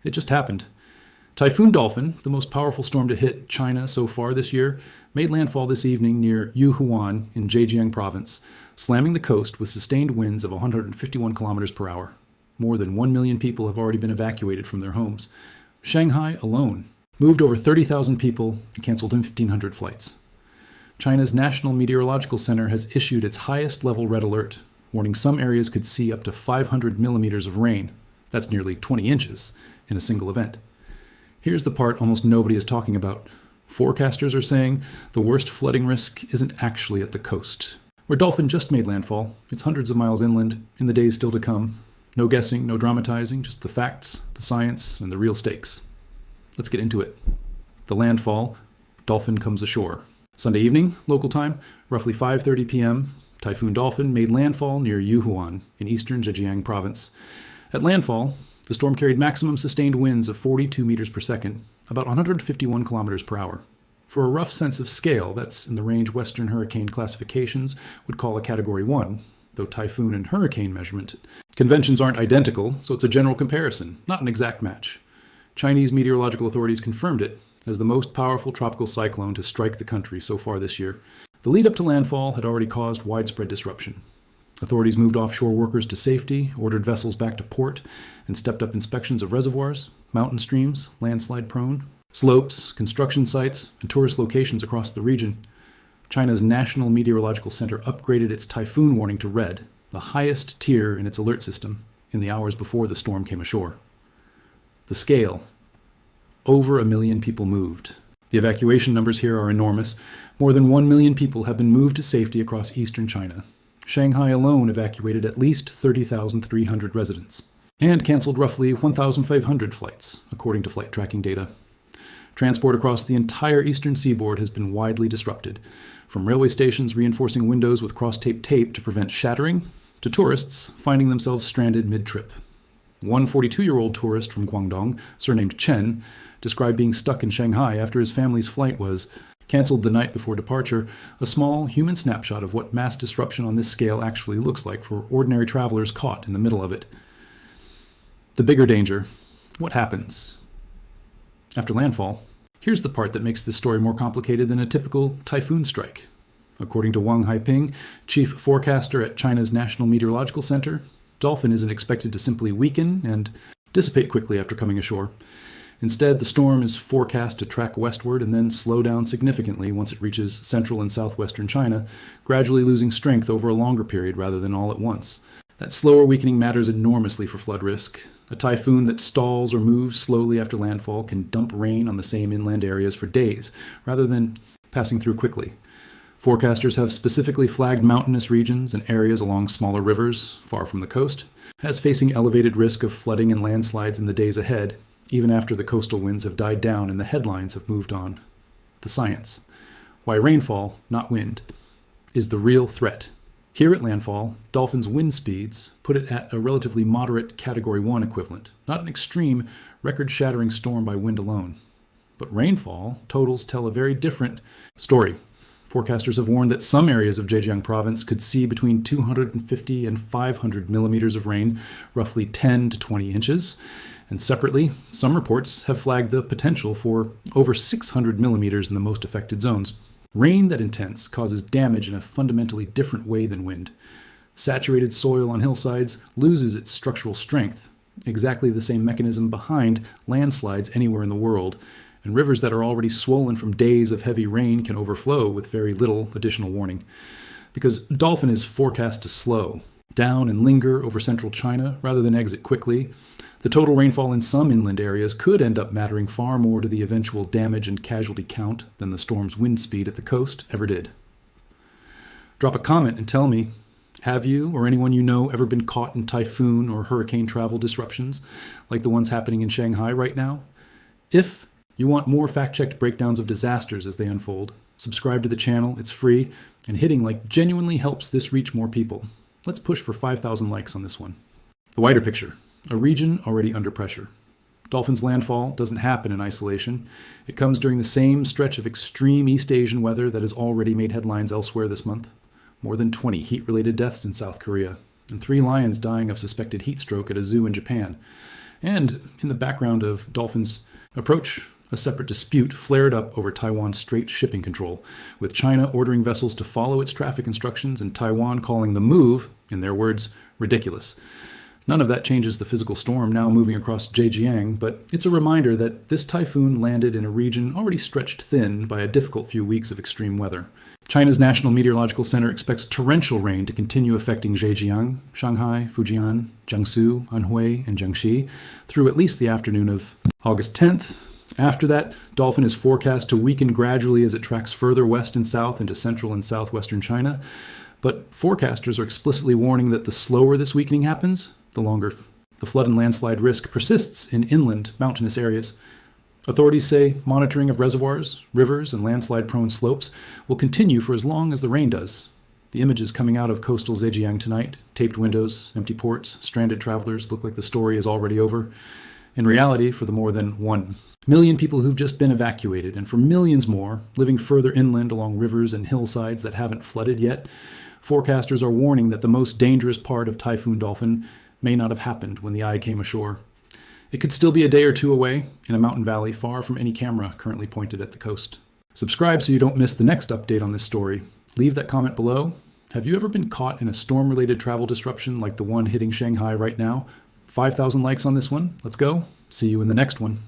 It just happened. Typhoon Dolphin, the most powerful storm to hit China so far this year, made landfall this evening near Yuhuan in Zhejiang province, slamming the coast with sustained winds of 151 kilometers per hour. More than 1 million people have already been evacuated from their homes. Shanghai alone moved over 30,000 people and canceled 1,500 flights. China's National Meteorological Center has issued its highest level red alert, warning some areas could see up to 500 millimeters of rain. That's nearly 20 inches in a single event. Here's the part almost nobody is talking about. Forecasters are saying the worst flooding risk isn't actually at the coast, where Dolphin just made landfall. It's hundreds of miles inland in the days still to come. No guessing, no dramatizing, just the facts, the science, and the real stakes. Let's get into it. The landfall, Dolphin comes ashore. Sunday evening, local time, roughly 5:30 p.m., Typhoon Dolphin made landfall near Yuhuan in eastern Zhejiang province. At landfall, the storm carried maximum sustained winds of 42 meters per second, about 151 kilometers per hour. For a rough sense of scale, that's in the range Western hurricane classifications would call a Category 1, though typhoon and hurricane measurement conventions aren't identical, so it's a general comparison, not an exact match. Chinese meteorological authorities confirmed it as the most powerful tropical cyclone to strike the country so far this year. The lead up to landfall had already caused widespread disruption. Authorities moved offshore workers to safety, ordered vessels back to port, and stepped up inspections of reservoirs, mountain streams, landslide-prone, slopes, construction sites, and tourist locations across the region. China's National Meteorological Center upgraded its typhoon warning to red, the highest tier in its alert system, in the hours before the storm came ashore. The scale. Over 1 million people moved. The evacuation numbers here are enormous. More than 1 million people have been moved to safety across eastern China. Shanghai alone evacuated at least 30,300 residents and canceled roughly 1,500 flights, according to flight tracking data. Transport across the entire eastern seaboard has been widely disrupted, from railway stations reinforcing windows with cross-taped tape to prevent shattering, to tourists finding themselves stranded mid-trip. One 42-year-old tourist from Guangdong, surnamed Chen, described being stuck in Shanghai after his family's flight was canceled the night before departure, a small human snapshot of what mass disruption on this scale actually looks like for ordinary travelers caught in the middle of it. The bigger danger. What happens after landfall? Here's the part that makes this story more complicated than a typical typhoon strike. According to Wang Haiping, chief forecaster at China's National Meteorological Center, Dolphin isn't expected to simply weaken and dissipate quickly after coming ashore. Instead, the storm is forecast to track westward and then slow down significantly once it reaches central and southwestern China, gradually losing strength over a longer period rather than all at once. That slower weakening matters enormously for flood risk. A typhoon that stalls or moves slowly after landfall can dump rain on the same inland areas for days, rather than passing through quickly. Forecasters have specifically flagged mountainous regions and areas along smaller rivers, far from the coast, as facing elevated risk of flooding and landslides in the days ahead, even after the coastal winds have died down and the headlines have moved on. The science. Why rainfall, not wind, is the real threat. Here at landfall, Dolphin's wind speeds put it at a relatively moderate Category 1 equivalent, not an extreme, record-shattering storm by wind alone. But rainfall totals tell a very different story. Forecasters have warned that some areas of Zhejiang province could see between 250 and 500 millimeters of rain, roughly 10 to 20 inches. And separately, some reports have flagged the potential for over 600 millimeters in the most affected zones. Rain that intense causes damage in a fundamentally different way than wind. Saturated soil on hillsides loses its structural strength, exactly the same mechanism behind landslides anywhere in the world, and rivers that are already swollen from days of heavy rain can overflow with very little additional warning. Because Dolphin is forecast to slow down and linger over central China rather than exit quickly, the total rainfall in some inland areas could end up mattering far more to the eventual damage and casualty count than the storm's wind speed at the coast ever did. Drop a comment and tell me, have you or anyone you know ever been caught in typhoon or hurricane travel disruptions like the ones happening in Shanghai right now? If you want more fact-checked breakdowns of disasters as they unfold, subscribe to the channel, it's free, and hitting like genuinely helps this reach more people. Let's push for 5,000 likes on this one. The wider picture. A region already under pressure. Dolphin's landfall doesn't happen in isolation. It comes during the same stretch of extreme East Asian weather that has already made headlines elsewhere this month. More than 20 heat-related deaths in South Korea, and 3 lions dying of suspected heat stroke at a zoo in Japan. And in the background of Dolphin's approach, a separate dispute flared up over Taiwan's Strait shipping control, with China ordering vessels to follow its traffic instructions and Taiwan calling the move, in their words, ridiculous. None of that changes the physical storm now moving across Zhejiang, but it's a reminder that this typhoon landed in a region already stretched thin by a difficult few weeks of extreme weather. China's National Meteorological Center expects torrential rain to continue affecting Zhejiang, Shanghai, Fujian, Jiangsu, Anhui, and Jiangxi through at least the afternoon of August 10th. After that, Dolphin is forecast to weaken gradually as it tracks further west and south into central and southwestern China. But forecasters are explicitly warning that the slower this weakening happens, the longer the flood and landslide risk persists in inland mountainous areas. Authorities say monitoring of reservoirs, rivers, and landslide-prone slopes will continue for as long as the rain does. The images coming out of coastal Zhejiang tonight, taped windows, empty ports, stranded travelers, look like the story is already over. In reality, for the more than 1 million people who've just been evacuated, and for millions more living further inland along rivers and hillsides that haven't flooded yet, forecasters are warning that the most dangerous part of Typhoon Dolphin may not have happened when the eye came ashore. It could still be a day or two away in a mountain valley far from any camera currently pointed at the coast. Subscribe so you don't miss the next update on this story. Leave that comment below. Have you ever been caught in a storm-related travel disruption like the one hitting Shanghai right now? 5,000 likes on this one. Let's go. See you in the next one.